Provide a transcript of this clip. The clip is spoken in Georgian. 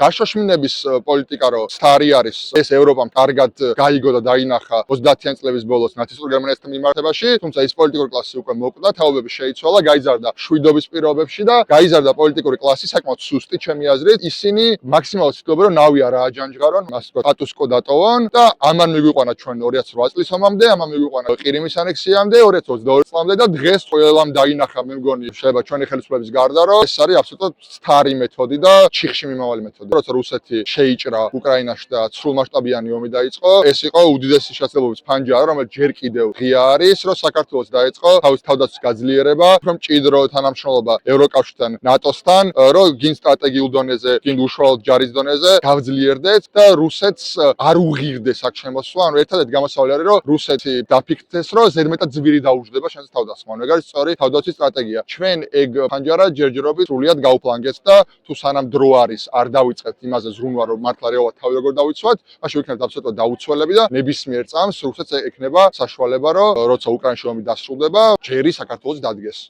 დაშოშმინების პოლიტიკა რო სტარი არის, ეს ევროპამ კარგად გაიგო და დაინახა 30-იან წლების ბოლოს ნაცისტურ გერმანიასთან მიმართებაში, თუმცა ის პოლიტიკური კლასი უკვე მოკვდა, თაობები შეიცვალა, გაიზარდა შვიდობის პირობებში და გაიზარდა პოლიტიკური კლასი საკმაოდ სუსტი, ჩემი აზრით. ისინი მაქსიმალურად ცდილობენ რომ ნავი არ ააჯანჯღარონ, ასე ვთქვათ, სტატუს-კვო დატოვონ და ამან მიგვიყვანა ჩვენ 2008 წლის ომამდე, ამან მიგვიყვანა ყირიმის ანექსიამდე 2022 წლამდე და დღეს ყველამ დაინახა, მე მგონი, შეიძლება ჩვენი ხელისუფლების გარდა, რომ ეს არის აბსოლუტურად სტარი მეთოდი და ჩიხში მიმავალი მეთოდი. როცა რუსეთი შეიჭრა უკრაინაში და სრულმასშტაბიანი ომი დაიწყო, ეს იყო უდიდესი შესაძლებლობის ფანჯარა, რომელიც ჯერ კიდევ ღია არის, რომ საქართველოს დაეწყო თავის თავდაცვის გაძლიერება, რომ მჭიდრო თანამშრომლობა ევროკავშირთან, ნატოსთან, რომ გინ სტრატეგიულ დონეზე, გინ უშუალოდ ჯარის დონეზე გავძლიერდეთ და რუსეთს არ უღირდეს აქ შემოსვლა. ანუ ერთადერთი გამოსავალი არის, რომ რუსეთი დაფიქრდეს, რომ ზედმეტად ძვირი დაუждდება შენს თავდასხმა. ანუ ეგ არის სწორი თავდაცვის სტრატეგია. ჩვენ ეგ ფანჯარა ჯერჯერობით სრულიად გავუფლანგეთ და თუ სანამ დრო არის, არ დავიწყებთ იმაზე ზრუნვა, რომ მართლა რეალურად თავი როგორ დავიცვათ, მაშინ ვიქნებთ აბსოლუტურად დაუცველები და ნებისმიერ წამს რუსეთს ექნება საშუალება, რომ როცა უკრაინაში ომი დასრულდება, ჯერი საქართველოს დადგეს.